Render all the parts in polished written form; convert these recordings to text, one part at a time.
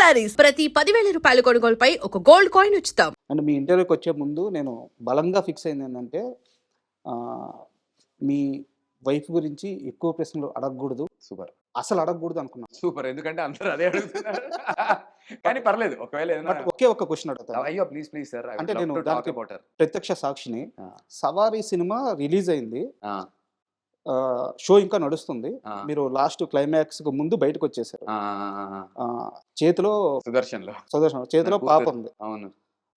శారీస్ ప్రతి 10,000 రూపాయల కొనుగోలుపై ఒక గోల్డ్ కాయిన్ ఉచితం. అండ్ మీ ఇంటర్వ్యూకి వచ్చే ముందు నేను బలంగా ఫిక్స్ అయింది ఏంటంటే మీ వైఫ్ గురించి ఎక్కువ ప్రశ్నలు అడగకూడదు, సూపర్ అసలు అడగకూడదు అనుకున్నాను. సూపర్ ఎందుకంటే అందరూ అదే అడుగుతున్నారు కానీ పర్లేదు ఒకవేళ ఏదైనా బట్ ఒకే ఒక్క క్వశ్చన్ అడుగుతాను. అయ్యో ప్లీజ్ ప్లీజ్ సార్ అంటే నేను దానికి ప్రత్యక్ష సాక్షిని. సవారీ సినిమా రిలీజ్ అయింది, షో ఇంకా నడుస్తుంది. మీరు లాస్ట్ క్లైమాక్స్ కు ముందు బయటకు వచ్చేసారు. చేతిలో సుదర్శన్ చేతిలో పాప ఉంది. అవును,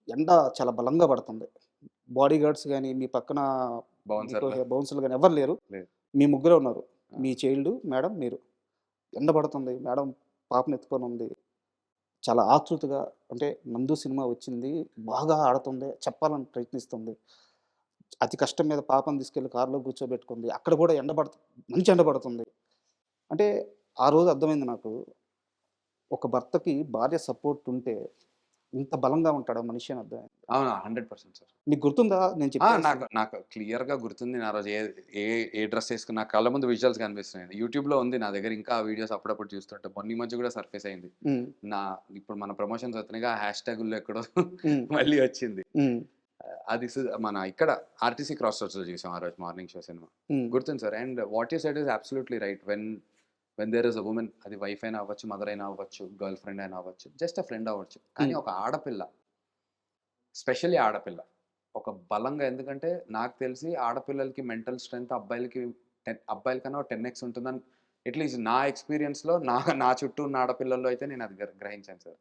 ఎండ చాలా బలంగా పడుతుంది. బాడీ గార్డ్స్ కానీ మీ పక్కన బౌన్సర్లు కానీ ఎవరు లేరు, మీ ముగ్గురే ఉన్నారు. మీ చైల్డ్ మేడం, మీరు. ఎండ పడుతుంది, మేడం పాపను ఎత్తుకొని ఉంది. చాలా ఆతృతగా, అంటే నందు సినిమా వచ్చింది, బాగా ఆడుతుంది, చెప్పాలని ప్రయత్నిస్తుంది. అతి కష్టం మీద పాపను తీసుకెళ్ళి కారులో కూర్చోబెట్టుకుంది. అక్కడ కూడా మంచి ఎండ పడుతుంది. అంటే ఆ రోజు అర్థమైంది నాకు, ఒక భర్తకి భార్య సపోర్ట్ ఉంటే ఇంత బలంగా ఉంటాడు మనిషి అని అర్థమైంది. అవునా, 100% సార్. మీకు గుర్తుందా నేను చెప్పాను? నాకు క్లియర్ గా గుర్తుంది. నా రోజు ఏ డ్రెస్ వేసుకుని నా కళ్ళ ముందు విజువల్స్ కనిపిస్తున్నాయి. యూట్యూబ్ లో ఉంది నా దగ్గర, ఇంకా వీడియోస్ అప్పుడప్పుడు చూస్తుంటే మొన్న మధ్య కూడా సర్ఫేస్ అయింది. ఇప్పుడు మన ప్రమోషన్స్ అవుతున్నాయి, హ్యాష్ ట్యాగుల్లో ఎక్కడో మళ్ళీ వచ్చింది. అది మన ఇక్కడ ఆర్టీసీ క్రాస్ రోడ్స్ లో చూసాం ఆ రోజు మార్నింగ్ షో సినిమా. గుర్తుంది sir. And what you said is absolutely right. When there is a woman, అది వైఫ్ అయినా అవ్వచ్చు, మదర్ అయినా అవ్వచ్చు, గర్ల్ ఫ్రెండ్ అయినా అవ్వచ్చు, జస్ట్ అ ఫ్రెండ్ అవ్వచ్చు, కానీ ఒక ఆడపిల్ల, స్పెషల్లీ ఆడపిల్ల ఒక బలంగా, ఎందుకంటే నాకు తెలిసి ఆడపిల్లలకి మెంటల్ స్ట్రెంగ్త్ అబ్బాయిల కన్నా 10x ఉంటుందని అట్లీస్ట్ నా ఎక్స్పీరియన్స్లో, నా చుట్టూ ఉన్న ఆడపిల్లల్లో అయితే నేను అది గ్రహించాను సార్.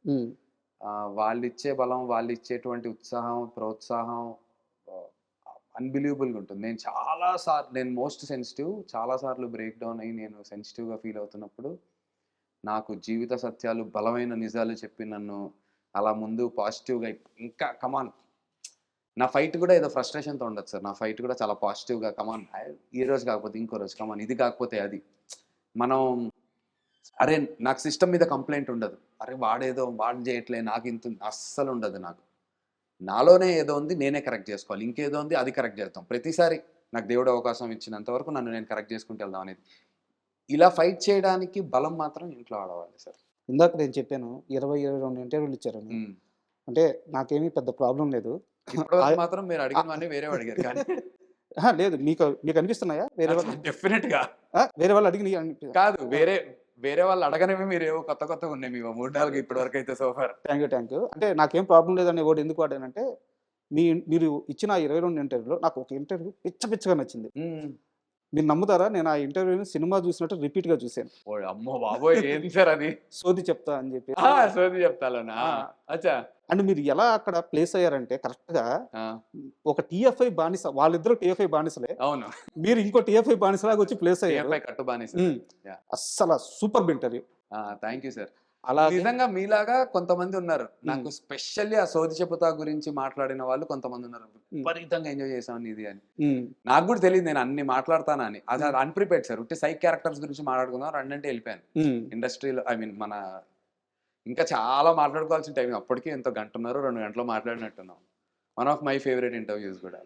వాళ్ళు ఇచ్చే బలం, వాళ్ళు ఇచ్చేటువంటి ఉత్సాహం, ప్రోత్సాహం అన్బిలీవబుల్గా ఉంటుంది. నేను మోస్ట్ సెన్సిటివ్, చాలాసార్లు బ్రేక్ డౌన్ అయ్యి నేను సెన్సిటివ్గా ఫీల్ అవుతున్నప్పుడు నాకు జీవిత సత్యాలు, బలమైన నిజాలు చెప్పి నన్ను అలా ముందు పాజిటివ్గా, ఇంకా కమాన్, నా ఫైట్ కూడా ఏదో ఫ్రస్ట్రేషన్తో ఉండదు సార్. నా ఫైట్ కూడా చాలా పాజిటివ్గా, కమాన్, ఈ రోజు కాకపోతే ఇంకో రోజు, కమాన్, ఇది కాకపోతే అది. మనం అరే నాకు సిస్టమ్ మీద కంప్లైంట్ ఉండదు, అరే వాడు చేయట్లే, నాకు ఇంత అస్సలు ఉండదు. నాలోనే ఏదో ఉంది, నేనే కరెక్ట్ చేసుకోవాలి, ఇంకేదో ఉంది అది కరెక్ట్ చేద్దాం. ప్రతిసారి నాకు దేవుడు అవకాశం ఇచ్చినంత వరకు నన్ను నేను కరెక్ట్ చేసుకుంటూ వెళ్దాం అనేది. ఇలా ఫైట్ చేయడానికి బలం మాత్రం ఇంట్లో ఆడవాలి సార్. ఇందాక నేను చెప్పాను 22 ఇంటర్వ్యూలు ఇచ్చారని. అంటే నాకేమీ పెద్ద ప్రాబ్లం లేదు. మాత్రం మీరు అడిగినవన్నీ వేరే అడిగారు కానీ లేదు, మీకు అనిపిస్తున్నాయా వేరే వాళ్ళు? డెఫినెట్ గా వేరే వాళ్ళు అడిగి కాదు, వేరే వాళ్ళు అడగనేవి మీరు ఏవో కొత్తగా ఉన్నాయి మీ 3-4 ఇప్పటి వరకు అయితే సోఫార్. Thank you. అంటే నాకేం ప్రాబ్లం లేదనే వర్డ్ ఎందుకు వాడానంటే, మీరు ఇచ్చిన 22 ఇంటర్వ్యూలో నాకు ఒక ఇంటర్వ్యూ పిచ్చగా నచ్చింది. మీరు నమ్ముతారా, నేను ఆ ఇంటర్వ్యూని సినిమా చూసినట్టు రిపీట్గా చూశాను. అమ్మో బాబోయ్, ఏంది సార్ అది? సోది చెప్తా అని చెప్పి. సోది చెప్తానా? అచ్చా. అండ్ మీరు ఎలా అక్కడ ప్లేస్ అయ్యారంటే కరెక్ట్గా ఒక టీఎఫ్ఐ బానిస, వాళ్ళిద్దరు టీఎఫ్ఐ బానిసలే. అవును, మీరు ఇంకో టీఎఫ్ఐ బానిసలాగా వచ్చి ప్లేస్ అయ్యారు. కట్టు బానిస. అస్సలు super interview. Thank you sir. అలా నిజంగా మీలాగా కొంతమంది ఉన్నారు. నాకు స్పెషల్లీ ఆ సోది చెబుతా గురించి మాట్లాడిన వాళ్ళు కొంతమంది ఉన్నారు. విపరీతంగా ఎంజాయ్ చేసాను ఇది అని. నాకు కూడా తెలియదు నేను అన్ని మాట్లాడతానని. అది అన్ప్రిపేర్డ్ సార్. ఉట్టి సైక్ క్యారెక్టర్స్ గురించి మాట్లాడుకుందాం రెండంటే వెళ్ళిపోయాను. ఇండస్ట్రీలో మన ఇంకా చాలా మాట్లాడుకోవాల్సిన టైం, అప్పటికే ఎంతో 1.5-2 గంటలు మాట్లాడినట్టున్నాం. One of my favourite interviews కూడా.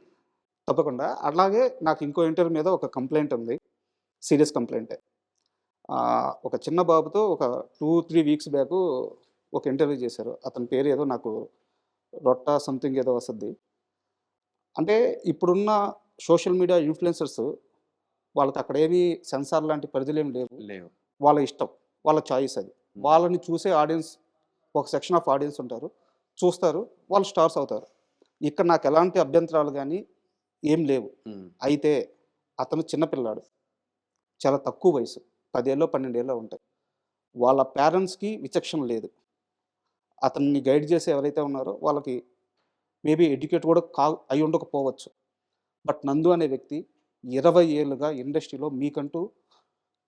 తప్పకుండా. అలాగే నాకు ఇంకో ఇంటర్వ్యూ మీద ఒక కంప్లైంట్ ఉంది, సీరియస్ కంప్లైంటే. ఒక చిన్న బాబుతో ఒక 2-3 వీక్స్ బ్యాక్ ఒక ఇంటర్వ్యూ చేశారు. అతని పేరు ఏదో నాకు రొట్టా సంథింగ్ ఏదో వస్తుంది. అంటే ఇప్పుడున్న సోషల్ మీడియా ఇన్ఫ్లుయెన్సర్స్ వాళ్ళకి అక్కడ ఏమీ సెన్సార్ లాంటి పరిధులు ఏమి లేవు. వాళ్ళ ఇష్టం, వాళ్ళ చాయిస్ అది. వాళ్ళని చూసే ఆడియన్స్, ఒక సెక్షన్ ఆఫ్ ఆడియన్స్ ఉంటారు, చూస్తారు, వాళ్ళు స్టార్స్ అవుతారు. ఇక్కడ నాకు ఎలాంటి అభ్యంతరాలు కానీ ఏం లేవు. అయితే అతను చిన్నపిల్లాడు, చాలా తక్కువ వయసు, 10 ఏళ్ళో 12 ఏళ్ళో ఉంటాయి. వాళ్ళ పేరెంట్స్కి విచక్షణ లేదు. అతన్ని గైడ్ చేసే ఎవరైతే ఉన్నారో వాళ్ళకి మేబీ ఎడ్యుకేట్ కూడా అయి ఉండకపోవచ్చు. బట్ నందు అనే వ్యక్తి 20 ఏళ్ళుగా ఇండస్ట్రీలో మీకంటూ,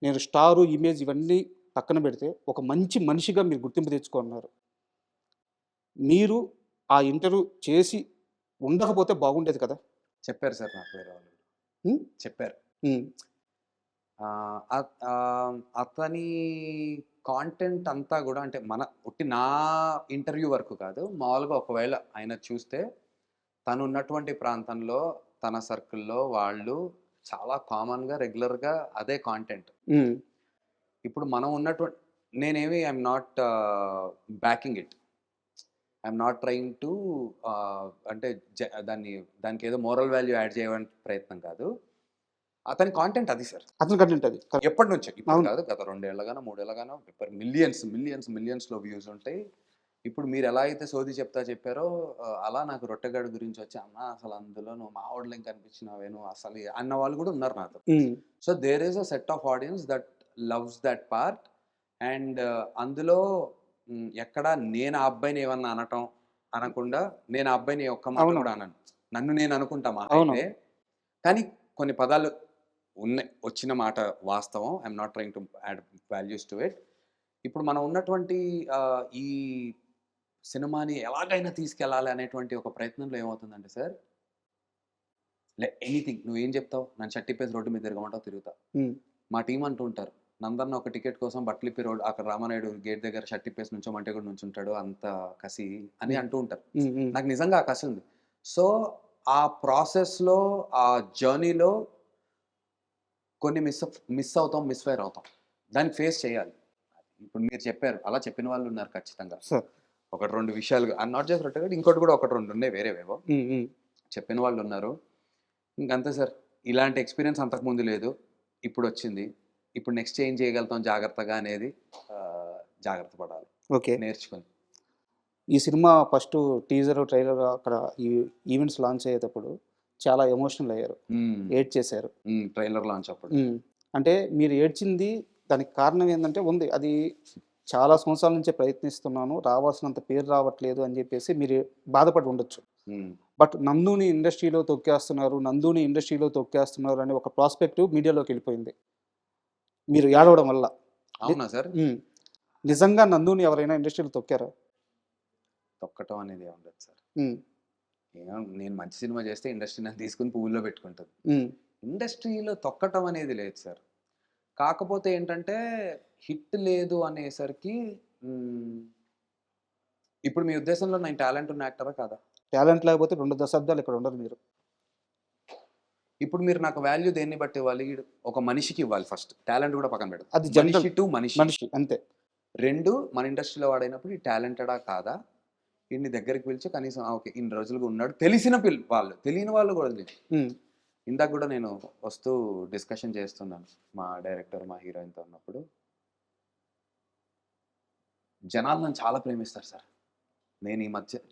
నేను స్టారు, ఇమేజ్ ఇవన్నీ పక్కన పెడితే ఒక మంచి మనిషిగా మీరు గుర్తింపు తెచ్చుకున్నారు. మీరు ఆ ఇంటర్వ్యూ చేసి ఉండకపోతే బాగుండేది కదా. చెప్పారు సార్, నాకు వేరే వాళ్ళు చెప్పారు. అతని కాంటెంట్ అంతా కూడా, అంటే నా ఇంటర్వ్యూ వరకు కాదు, మామూలుగా ఒకవేళ ఆయన చూస్తే తను ఉన్నటువంటి ప్రాంతంలో తన సర్కిల్లో వాళ్ళు చాలా కామన్గా రెగ్యులర్గా అదే కాంటెంట్. ఇప్పుడు మనం ఉన్నటువంటి నేనేమి I'm not backing it. I'm not trying to అంటే దానికి ఏదో మోరల్ వాల్యూ యాడ్ చేయడానికి ప్రయత్నం కాదు. అతని కాంటెంట్ అది సార్. అతని కంటెంట్ అది. ఎప్పటి నుంచో, ఇప్పుడు అవును. కాదు, గత 2 ఏళ్లగానో, 3 ఏళ్లగానో మిలియన్స్‌లో వ్యూస్ ఉంటాయి. ఇప్పుడు మీరు ఎలా అయితే సోది చెప్పారో అలా నాకు రొట్టెగాడి గురించి వచ్చి, "అన్న అసలు అందులో నువ్వు మావోడిలా కనిపించినావే నువ్వు అసలు" అన్న వాళ్ళు కూడా ఉన్నారు నాతో. Hmm. So there is a set of audience that loves that part. And అందులో ఎక్కడ నేను ఆ అబ్బాయిని ఏమన్నా అనకుండా, నేను ఆ అబ్బాయిని ఒక్క మాట అవును. కూడా అనను. నన్ను నేను అనుకుంటా మహా అవును. అయితే. కానీ కొన్ని పదాలు ఉన్నాయి. వచ్చిన మాట వాస్తవం. I'm not trying to add values to it. ఇప్పుడు మనం ఉన్నటువంటి ఈ సినిమాని ఎలాగైనా తీసుకెళ్ళాలి అనేటువంటి ఒక ప్రయత్నంలో ఏమవుతుందంటే సార్, ఎనీథింగ్ నువ్వేం చెప్తావు? నన్ను షర్టిప్పేసి రోడ్డు మీద తిరగమంటావు, తిరుగుతా. హ్మ్. మా టీమ్ అంటూ ఉంటారు, నందన్న ఒక టికెట్ కోసం బట్టలిప్పి రోడ్ అక్కడ రామానాయుడు గేట్ దగ్గర షర్టిప్పేసి నుంచోమంటే కూడా నుంచుంటాడు, అంత కసి అని అంటూ ఉంటారు. హ్మ్. హ్మ్. నాకు నిజంగా ఆ కసి ఉంది. సో ఆ ప్రాసెస్‌లో, ఆ జర్నీలో కొన్ని మిస్ అవుతాం, మిస్‌ఫైర్ అవుతాం. దాన్ని ఫేస్ చేయాలి. ఇప్పుడు మీరు చెప్పారు. అలా చెప్పిన వాళ్ళు ఉన్నారు ఖచ్చితంగా. సార్. 1, 2 విషయాలు నాట్ జస్ట్ రొట్టె ఇంకోటి కూడా 1, 2 ఉన్నాయి వేరేవేవో. హ్మ్. హ్మ్. చెప్పిన వాళ్ళు ఉన్నారు. ఇంకంతే సార్. ఇలాంటి ఎక్స్‌పీరియన్స్ అంతకుముందు లేదు. ఇప్పుడొచ్చింది. ఇప్పుడు నెక్స్ట్ ఏం చేయగలుగుతాం జాగ్రత్తగా అనేది జాగ్రత్త పడాలి. ఓకే. నేర్చుకొని. ఈ సినిమా ఫస్టు టీజర్, ట్రైలర్ అక్కడ ఈ ఈవెంట్స్ లాంచ్ అయ్యేటప్పుడు చాలా ఎమోషనల్ అయ్యారు. హ్మ్. ఏడ్చేశారు. ట్రైలర్ లాంచ్ అప్పుడు. హ్మ్. అంటే మీరు ఏడ్చింది దానికి కారణం ఏందంటే ఉంది. అది చాలా సంవత్సరాల నుంచే ప్రయత్నిస్తున్నాను. రావాల్సినంత పేరు రావట్లేదు అని జెప్పేసి మీరు బాధపడి ఉండొచ్చు. హ్మ్. బట్ నందుని ఇండస్ట్రీలో తొక్కేస్తున్నారు, నందుని ఇండస్ట్రీలో తొక్కేస్తున్నారు అనే ఒక ప్రాస్పెక్టివ్ మీడియాలోకెళ్ళిపోయింది. మీరు ఏడవడం వల్ల. ని అవునా సార్? హ్మ్. నిజంగా నందుని ఎవరైనా ఇండస్ట్రీలో తొక్కారా? తొక్కటం అనేది ఏముండదు సార్. హ్మ్. నేను మంచి సినిమా చేస్తే ఇండస్ట్రీ నన్ను తీసుకొని పువ్వుల్లో పెట్టుకుంటది. హ్మ్. ఇండస్ట్రీలో తొక్కటం అనేది లేదు సార్. కాకపోతే ఏంటంటే హిట్ లేదు అనేసరికి హ్మ్, ఇప్పుడు మీ ఉద్దేశంలో నేను టాలెంట్ ఉన్న యాక్టరా కాదా? టాలెంట్ లేకపోతే 2 దశాబ్దాలు ఇక్కడ ఉండరు మీరు. ఇప్పుడు మీరు నాకు వాల్యూ దేన్ని బట్టి ఇవ్వాలి? ఒక మనిషికి ఇవ్వాలి ఫస్ట్. టాలెంట్ కూడా పక్కన పెడదాం. అది జనరల్. మనిషి టు మనిషి. మనిషి అంతే. 2 మన ఇండస్ట్రీలో వాడైనప్పుడు ఈ టాలెంటెడా కాదా? ఈడిని దగ్గరికి పిలిచి కనీసం ఓకే. ఇన్ని రోజులుగా ఉన్నాడు. తెలిసిన వాళ్ళు. తెలియని వాళ్ళు కూడా వదిలేయి. హ్మ్. ఇందాక కూడా నేను వస్తూ డిస్కషన్ చేస్తున్నాను మా డైరెక్టర్, మా హీరోయిన్‌తో ఉన్నప్పుడు. జనాలు నన్ను చాలా ప్రేమిస్తారు సార్.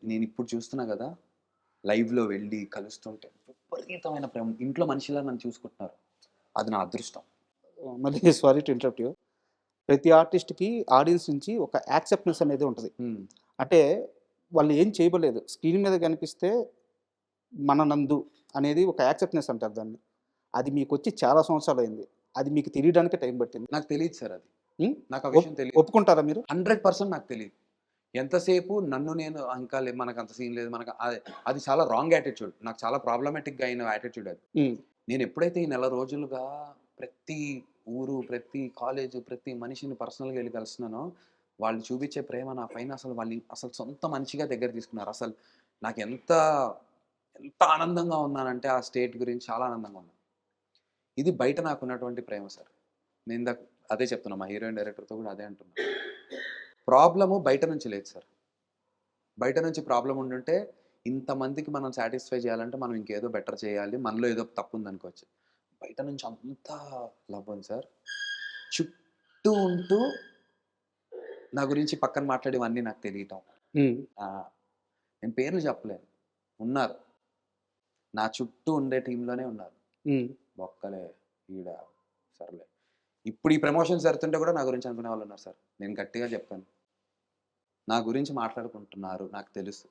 నేనిప్పుడు చూస్తున్నా గదా! లైవ్‌లో వెళ్ళి కలుస్తుంటే విపరీతమైన ప్రేమ. ఇంట్లో మనిషిలా నన్ను చూసుకుంటున్నారు. అది నా అదృష్టం. మళ్ళీ సారీ టు ఇంటరప్ట్ యూ. ప్రతి ఆర్టిస్ట్‌కి ఆడియన్స్ నుంచి ఒక యాక్సెప్టెన్స్ అనేది ఉంటది. హ్మ్. అంటే వాళ్ళు ఏం చేయబోలేదు. స్క్రీన్ మీద కనిపిస్తే మన నందు అనేది ఒక యాక్సెప్టెన్స్ అంటారు దాన్ని. అది మీకొచ్చి చాలా సంవత్సరాలయింది. అది మీకు తెలియడానికే టైం పట్టింది. నాకు తెలీదు సార్ అది. హ్మ్. నాకు ఆ విషయం తెలీదు. ఒప్పుకుంటారా మీరు? 100% నాకు తెలీదు. ఎంతసేపు నన్ను నేను ఇంకా మనకంత సీన్ లేదు. అది చాలా రాంగ్ యాటిట్యూడ్. నాకు చాలా ప్రాబ్లమాటిక్‌గా అయిన యాటిట్యూడ్ అది. హ్మ్. నేనెప్పుడైతే ఈ నెల రోజులుగా ప్రతి ఊరు, ప్రతి కాలేజు, ప్రతి మనిషిని పర్సనల్‌గా ఎళ్లి కలుస్తున్నానో, వాళ్ళు చూపించే ప్రేమ నా పైన అసలు సొంత మనిషిగా దగ్గర తీసుకున్నారు. నాకెంత ఎంత ఆనందంగా ఉన్నానంటే ఆ స్టేట్ గురించి చాలా ఆనందంగా ఉన్నాను. ఇది బయట నాకున్నటువంటి ప్రేమ సార్. నేనిందాక అదే చెప్తున్నా. మా హీరోయిన్ డైరెక్టర్‌తో కూడా అదే అంటున్నా. ప్రాబ్లము బయట నుంచి లేదు సార్. బయట నుంచి ప్రాబ్లమ్ ఉండుంటే ఇంతమందికి మనం సాటిస్ఫై చేయాలంటే మనం ఇంకేదో బెటర్ చేయాలి. మనలో ఏదో తప్పుందనుకోవచ్చు. బయట నుంచి అంతా లవ్ ఉంది సార్. చుట్టూ ఉంటూ నా గురించి పక్కన మాట్లాడేవన్నీ నాకు తెలియటం. హ్మ్. నేను పేర్లు చెప్పలేను. ఉన్నారు. నా చుట్టూ ఉండే టీమ్‌లోనే ఉన్నారు. హ్మ్. బొక్కలే ఈడ సర్లే. ఇప్పుడు ఈ ప్రమోషన్స్ జరుగుతుంటే కూడా నా గురించి అనుకునే వాళ్ళున్నారు సార్. నేను గట్టిగా చెప్తాను. నా గురించి మాట్లాడుకుంటున్నారు. నాకు తెలుసు.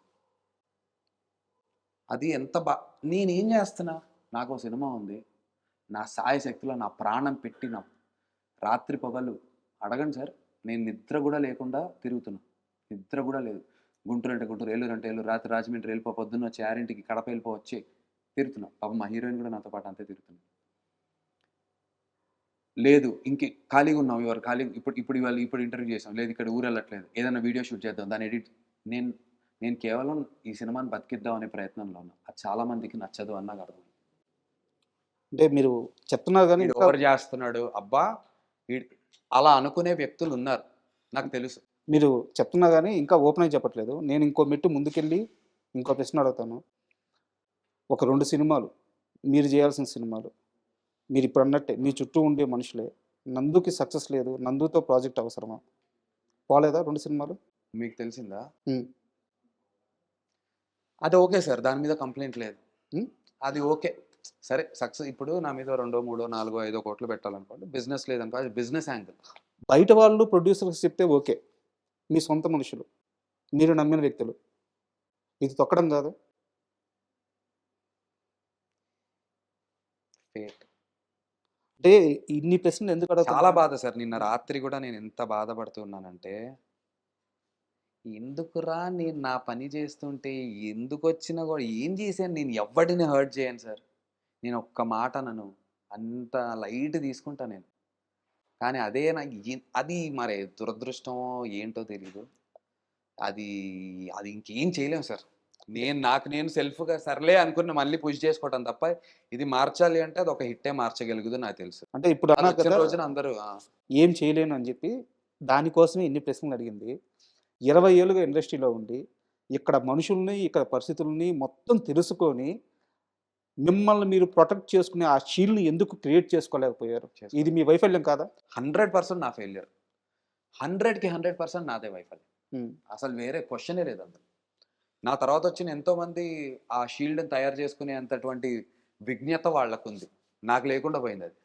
అది ఎంత నేనేం జేస్తున్నా? నాకో సినిమా ఉంది. నా శాయశక్తులా నా ప్రాణం పెట్టి రాత్రి పగలు అడగండి సార్. నేను నిద్ర గూడా లేకుండా తిరుగుతున్నా. నిద్ర గూడా లేదు. గుంటూరు అంటే గుంటూరు, ఏలూరు అంటే ఏలూరు, రాత్రి రాజమండ్రి వెళ్ళిపో, పొద్దున్నొచ్చి 6కి కడప వెళ్ళిపో వచ్చి తిరుగుతున్నా. పాపం మా హీరోయిన్ గూడా నాతో పాటు అంతే తిరుగుతుంది. లేదు ఖాళీగా ఉన్నాం ఇవాళ ఇప్పుడు ఇంటర్వ్యూ చేసాం. లేదు ఇక్కడ ఊరెళ్ళట్లేదు. ఏదైనా వీడియో షూట్ చేద్దాం. దాన్ని ఎడిట్ నేను నేను కేవలం ఈ సినిమాని బతికిద్దాం అనే ప్రయత్నంలో ఉన్నా. అది చాలా మందికి నచ్చదు అని నాకు అర్థమైంది. అంటే మీరు చెప్తున్నారు గానీ వీడు ఇంకా ఓవర్ చేస్తున్నాడు. అబ్బా! అలా అనుకునే వ్యక్తులున్నారు. నాకు తెలుసు. మీరు చెప్తున్నా గానీ ఇంకా ఓపెన్ అయి చెప్పట్లేదు. నేను ఇంకో మెట్టు ముందుకెళ్ళి ఇంకో ప్రశ్న అడుగుతాను. ఒక 2 సినిమాలు మీరు జేయాల్సిన సినిమాలు. మీరిప్పుడన్నట్టే మీ చుట్టూ ఉండే మనుషులే. 'నందుకి' సక్సెస్ లేదు. 'నందుతో' ప్రాజెక్ట్ అవసరమా? పోలేదా 2 సినిమాలు? మీకు తెలిసిందా? హ్మ్. అది ఓకే సార్. దాని మీద కంప్లెయింట్ లేదు. హ్మ్. అది ఓకే. సరే సక్సెస్ ఇప్పుడు నా మీద 2, 3, 4, 5 కోట్లు పెట్టాలనుకోండి. బిజినెస్ లేదనుకో అది బిజినెస్ యాంగిల్. బయట వాళ్ళు ప్రొడ్యూసర్స్ చెప్తే ఓకే. మీ సొంత మనుషులు. మీరు నమ్మిన వ్యక్తులు. ఇది తొక్కడం గాదు. ఫేట్. అంటే ఇన్ని ప్రశ్నలు ఎందుకు చాలా అడుగుతున్నాను? బాధ సార్. నిన్న రాత్రి గూడా నేను ఎంత బాధపడుతున్నానంటే, ఎందుకురా నేను నా పని చేస్తుంటే ఎందుకొచ్చినా గూడా ఏం చేశాను నేను ఎవ్వడిని హర్ట్ చేయను సార్. నేను ఒక్క మాట అనను. అంత లైట్ తీసుకుంటా నేను. కానీ అదే నాకు అది మరి దురదృష్టమో ఏంటో తెలీదు. అది అది ఇంకేం చేయలేం సార్. నాకు నేను సెల్ఫ్‌గా సర్లే అనుకుని మళ్ళీ పుష్ చేసుకోవటం తప్ప, ఇది మార్చాలి అంటే అదొక హిట్టే మార్చగలుగుదో నాకు తెలుసు. అంటే ఇప్పుడు అన్నారు అదొచ్చిన కదా! రోజున అందరూ ఏం చేయలేను అని జెప్పి, దానికోసమే ఇన్ని ప్రశ్నలు అడిగింది. 20 ఏళ్లుగా ఇండస్ట్రీలో ఉండి, ఇక్కడ మనుషుల్ని, ఇక్కడ పరిస్థితుల్ని మొత్తం తెలుసుకొని, మిమ్మల్ని మీరు ప్రొటెక్ట్ చేసుకునే ఆ షీల్డ్‌ని ఎందుకు క్రియేట్ చేసుకోలేకపోయారు? ఇది మీ వైఫల్యం కాదా? 100% నా ఫెయిల్యూర్. 100కి 100% నాదే వైఫల్యం. హ్మ్. అసలు వేరే క్వెషనే లేదు అందులో. నా తర్వాత వచ్చిన ఎంతోమంది ఆ షీల్డ్‌ని తయారు చేసుకునేంతటువంటి విజ్ఞత వాళ్ళకుంది. నాకు లేకుండా పోయిందది.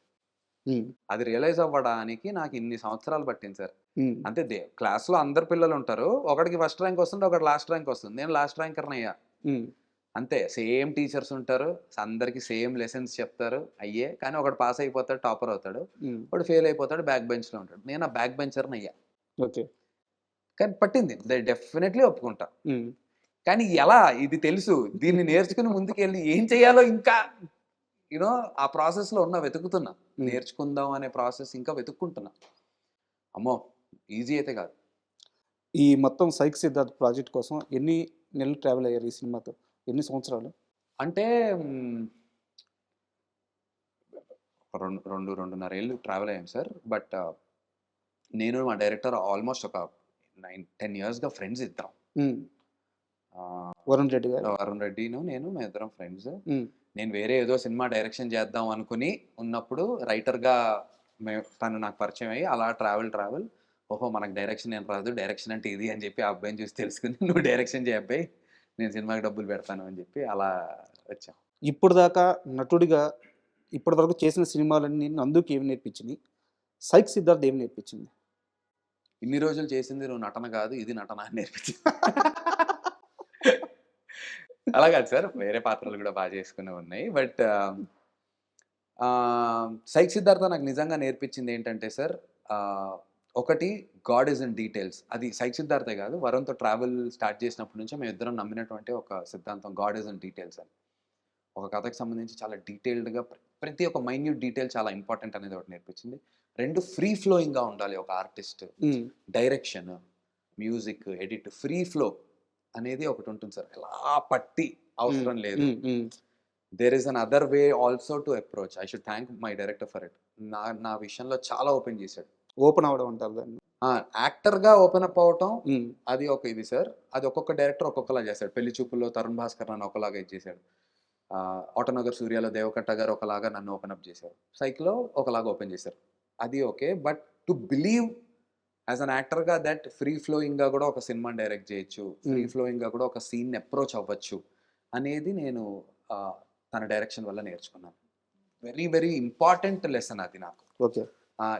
హ్మ్. అది రియలైజ్ అవ్వడానికి నాకు ఇన్ని సంవత్సరాలు పట్టింది సార్. హ్మ్. అంతే క్లాస్‌లో అందరు పిల్లలుంటారు. ఒకడికి ఫస్ట్ ర్యాంక్ వస్తుంది. ఒకడు లాస్ట్ ర్యాంక్ వస్తుంది. నేను లాస్ట్ ర్యాంకర్‌నయ్యా. హ్మ్. అంతే సేమ్ టీచర్స్ ఉంటారు. అందరికి సేమ్ లెసన్స్ చెప్తారు. అయ్యే. కానీ ఒకడు పాస్ అయిపోతాడు. టాపర్ అవుతాడు. హ్మ్. ఒకడు ఫెయిల్ అయిపోతాడు. బ్యాక్ బెంచ్‌లో ఉంటాడు. నేను ఆ బ్యాక్ బెంచర్‌నయ్యా. ఓకే. కానీ పట్టింది. డెఫినైట్‌లీ ఒప్పుకుంటా. హ్మ్. కానీ ఎలా? ఇది తెలుసు. దీన్ని నేర్చుకుని ముందుకెళ్ళి ఏం చేయాలో ఇంకా ఆ ప్రాసెస్‌లో వెతుకుతున్నా. హ్మ్. నేర్చుకుందాం అనే ప్రాసెస్ ఇంకా వెతుక్కుంటున్నా. అమ్మో! ఈజీ అయితే కాదు. ఈ మొత్తం 'సైక్ సిద్ధార్థ్' ప్రాజెక్ట్ కోసం ఎన్ని నెలలు ట్రావెల్ అయ్యారు ఈ సినిమాతో? ఎన్ని సంవత్సరాలు? అంటే హ్మ్. 2.5 ఏళ్ళు ట్రావెల్ అయ్యాం సార్. బట్ నేను మా డైరెక్టర్ ఆల్‌మోస్ట్ ఒక 10 ఇయర్స్‌గా ఫ్రెండ్స్ ఇద్దరం. హ్మ్. ఆహ్, వరుణ్ రెడ్డి గారు. వరుణ్ రెడ్డిను, మేమిద్దరం ఫ్రెండ్స్. హ్మ్. నేను వేరే ఏదో సినిమా డైరెక్షన్ చేద్దాం అనుకుని ఉన్నప్పుడు రైటర్‌గా తను నాకు పరిచయం అయ్యి అలా ట్రావెల్ ఓహో! మనకు డైరెక్షన్ ఏం రాదు. డైరెక్షన్ అంటే ఇది అని చెప్పి ఆ అబ్బాయిని చూసి తెలుసుకొని నువ్వు డైరెక్షన్ చేయి అబ్బాయి. నేను సినిమాకి డబ్బులు పెడతాను అని చెప్పి అలా వచ్చాం. ఇప్పటిదాకా నటుడిగా ఇప్పటివరకు చేసిన సినిమాలన్నీ 'నందుకి' ఏమి నేర్పించినియి? 'సైక్ సిద్ధార్థ్' ఏమి నేర్పించింది? ఇన్ని రోజులు చేసింది నువ్వు నటన కాదు. ఇది నటన అని నేర్పించింది. అలా కాదు సార్. వేరే పాత్రలు కూడా చేసుకునేవి ఉన్నాయి. బట్ 'సైక్ సిద్ధార్థ' నాకు నిజంగా నేర్పించింది ఏంటంటే సార్ ఒకటి గాడ్ ఈజ్ ఇన్ డీటెయిల్స్. అది 'సైక్ సిద్ధార్థే' కాదు వరుణ్‌తో ట్రావెల్ స్టార్ట్ చేసినప్పటి నుంచే మేమిద్దరం నమ్మినటువంటి ఒక సిద్ధాంతం గాడ్ ఈజ్ ఇన్ డీటెయిల్స్ అని. ఒక కథకి సంబంధించి చాలా డీటెయిల్డ్‌గా ప్రతి ఒక్క మైన్యూట్ డీటెయిల్ చాలా ఇంపార్టెంట్ అనేది ఒకటి నేర్పించింది. 2 ఫ్రీ ఫ్లోయింగ్‌గా ఉండాలి ఒక ఆర్టిస్ట్. హ్మ్. Direction, music, edit free flow అనేది ఒకటి ఉంటుంది సార్. ఎలా పట్టి హ్మ్. అవసరం లేదు. Hmm. Hmm. There is an other way also to approach. I should thank my director for it. నా విషయంలో చాలా ఓపెన్ చేశాడు. ఓపెన్ అవ్వడం అంటారు దాన్ని. యాక్టర్‌గా ఓపెన్ అప్ అవ్వటం హ్మ్. అది ఒక ఇది సార్. అది ఒక్కొక్క డైరెక్టర్ ఒక్కొక్కలా చేశాడు. 'పెళ్లి చూపుల్లో' తరుణ్ భాస్కర్ నన్ను ఒకలాగా ఇది చేశాడు. 'ఆటోనగర్ సూర్యలో' దేవకట్ట గారు ఒకలాగా నన్ను ఓపెన్ అప్ చేశారు. 'సైక్‌లో' ఒకలాగా ఓపెన్ చేశారు. అది okay. But to believe as an యాక్టర్‌గా దట్ ఫ్రీ ఫ్లోయింగ్‌గా కూడా ఒక సినిమాని డైరెక్ట్ చేయొచ్చు. ఫ్రీ హ్మ్. ఫ్లోయింగ్‌గా కూడా ఒక సీన్‌ని అప్రోచ్ అవ్వచ్చు అనేది నేను ఆహ్, తన డైరెక్షన్ వల్ల నేర్చుకున్నాను. వెరీ, వెరీ ఇంపార్టెంట్ లెసన్ అది నాకు. ఓకే.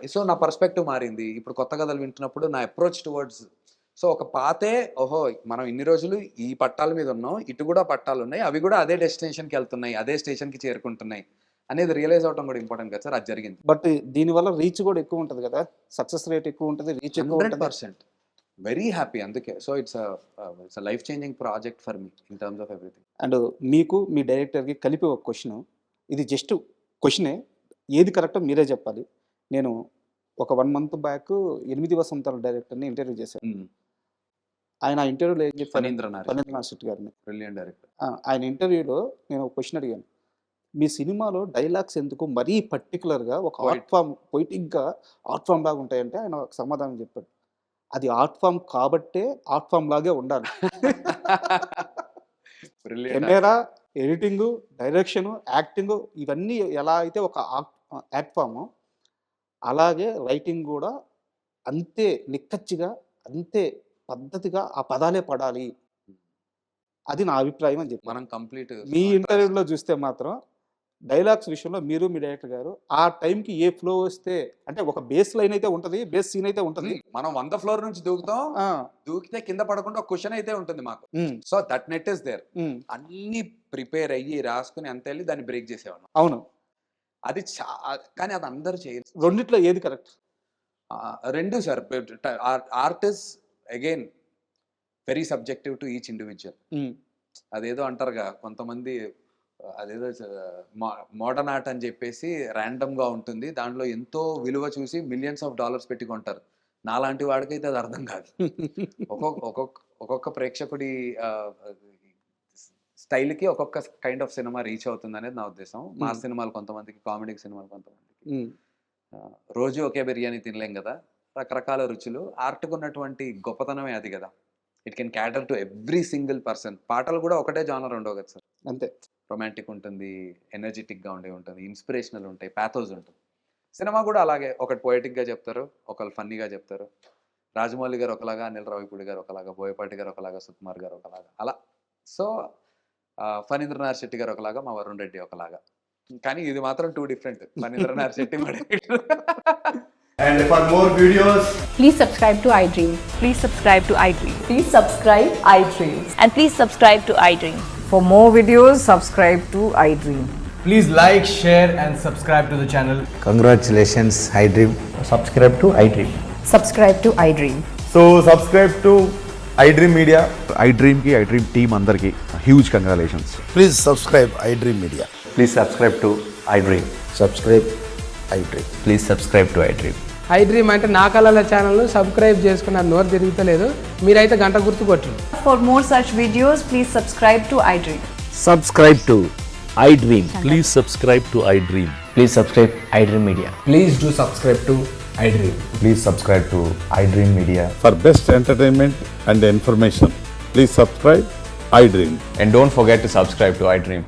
సో, నా పర్స్పెక్టివ్ మారింది. ఇప్పుడు కొత్త కథలు వింటున్నప్పుడు నా అప్రోచ్ టువర్డ్స్ సో, ఒక పాతే ఓహో! మనం ఇన్ని రోజులు ఈ పట్టాల మీద ఉన్నాం. ఇటు కూడా పట్టాలున్నాయి. అవి కూడా అదే డెస్టినేషన్‌కెళ్తున్నాయి. అదే స్టేషన్‌కి చేరుకుంటున్నాయి. అనేది రియలైజ్ అవ్వటం కూడా ఇంపార్టెంట్ కదా సార్! అది జరిగింది. బట్ దీనివల్ల రీచ్ గూడా ఎక్కువుంటది గదా! సక్సెస్ రేట్ ఎక్కువుంటది. రీచ్ ఎక్కువుంటది. 100% వెరీ హ్యాపీ అందుకే. So, it's life changing project for me in terms of everything. And మీకు, మీ డైరెక్టర్‌కి కలిపి ఒక క్వెషను. ఇది జస్ట్ క్వెషనే. ఏది కరెక్టో మీరే జెప్పాలి. నేను ఒక 1 మంత్ బ్యాక్ 8 వసంతాల డైరెక్టర్‌ని ఇంటర్వ్యూ చేశాను. హ్మ్. ఆయన ఆ ఇంటర్వ్యూలో ఏం చెప్పారంటే ఫణీంద్ర నారెడ్డి. ఫణీంద్ర నాథ్ శెట్టి గారిని. Brilliant director. ఆయన ఇంటర్వ్యూలో నేను ఒక క్వెషన్ అడిగాను. మీ సినిమాలో డైలాగ్స్ ఎందుకు మరీ పర్టిక్యులర్‌గా ఒక ఆర్ట్ పోయిట్. ఫార్మ్ పొయిటిక్‌గా ఆర్ట్ ఫార్మ్ లాగా ఉంటాయంటే ఆయన ఒక సమాధానం చెప్పాడు. అది ఆర్ట్ ఫామ్ కాబట్టే ఆర్ట్ ఫామ్ లాగే ఉండాలి. Brilliant. Camera, editing, direction, acting ఇవన్నీ ఎలా అయితే ఒక యాక్ట్ ఫామో, అలాగే రైటింగ్ గూడా అంతే నిక్కచ్చిగా, అంతే పద్ధతిగా ఆ పదాలే పడాలి. అది నా అభిప్రాయం అని చెప్పాను. మనం కంప్లీట్ మీ ఇంటర్వ్యూలో చూస్తే మాత్రం డైలాగ్స్ విషయంలో మీరు మీ డైరెక్టర్ గారు ఆ టైంకి ఏ ఫ్లో వస్తే అంటే ఒక బేస్ లైన్ అయితే ఉంటది. బేస్ సీన్ అయితే ఉంటది. మనం 100 ఫ్లోర్ నుంచి దూకుతాం, ఆ! దూకితే కింద పడకుండా ఒక క్వశ్చన్ అయితే ఉంటుంది మాకు. Hmm. So that net is there. Hmm. అన్ని ప్రిపేర్ అయ్యి రాసుకుని అంత వెళ్ళి దాన్ని బ్రేక్ చేసేవాళ్ళం. అవును. అది కానీ అది అందరూ చేయరు. రెండిట్లో ఏది కరెక్ట్? రెండు sir. Art is again very subjective to each individual. హ్మ్. అదేదో అంటారుగా కొంతమంది, అదేదో మోడర్న్ ఆర్ట్ అని చెప్పేసి ర్యాండమ్ గా ఉంటుంది, దాంట్లో ఎంతో విలువ చూసి మిలియన్స్ ఆఫ్ డాలర్స్ పెట్టి కొంటారు. నాలాంటి వాడికైతే అది అర్థం కాదు. ఒక్కొక్క ప్రేక్షకుడి స్టైల్కి ఒక్కొక్క కైండ్ ఆఫ్ సినిమా రీచ్ అవుతుంది అనేది నా ఉద్దేశం. మా సినిమాలు కొంతమందికి, కామెడీ సినిమాలు కొంతమందికి. రోజు ఒకే బిర్యానీ తినలేం కదా, రకరకాల రుచులు. ఆర్ట్కు ఉన్నటువంటి గొప్పతనమే అది కదా. It can క్యాటర్ to every single person. పాటలు కూడా ఒకటే జానర్ ఉండవు కదా సార్. అంతే. రొమాంటిక్ ఉంటుంది, ఎనర్జెటిక్గా ఉండే ఉంటుంది, ఇన్స్పిరేషనల్ ఉంటాయి, ప్యాథోస్ ఉంటుంది. సినిమా కూడా అలాగే, ఒకటి పొయిటిక్గా చెప్తారు, ఒకళ్ళు ఫన్నీగా చెప్తారు. రాజమౌళి గారు ఒకలాగా, అనిల్ రావిపూడి గారు ఒకలాగా, బోయపాటి గారు ఒకలాగా, సుకుమార్ గారు ఒకలాగా, అలా. సో ఫణీంద్రనాథ్ శెట్టి గారు ఒకలాగా, మా వరుణ్ రెడ్డి ఒకలాగా. కానీ ఇది మాత్రం 2 different. Phanindranath Shetty And for more videos, Please subscribe to iDream. Please subscribe to iDream. Please subscribe iDream. And please subscribe to iDream. For more videos, subscribe to iDream. please like, share, and subscribe to the channel. Congratulations, iDream. Subscribe to iDream. Subscribe to iDream. So subscribe to iDream Media. iDream ki iDream team అందరికి huge congratulations. Please subscribe iDream Media. Please subscribe to iDream. Subscribe iDream. Please subscribe to iDream. iDream అంటే నా కళల ఛానల్ను subscribe చేసుకున్న నోరు తిరుగుతలేదు. మీరైతే గంట గుర్తు కొట్టండి. For more such videos, please subscribe to iDream. Subscribe to iDream. Please subscribe to iDream. Please subscribe iDream Media. Please do subscribe to iDream. Please subscribe to iDream Media. For best entertainment and information, please subscribe iDream. And don't forget to subscribe to iDream.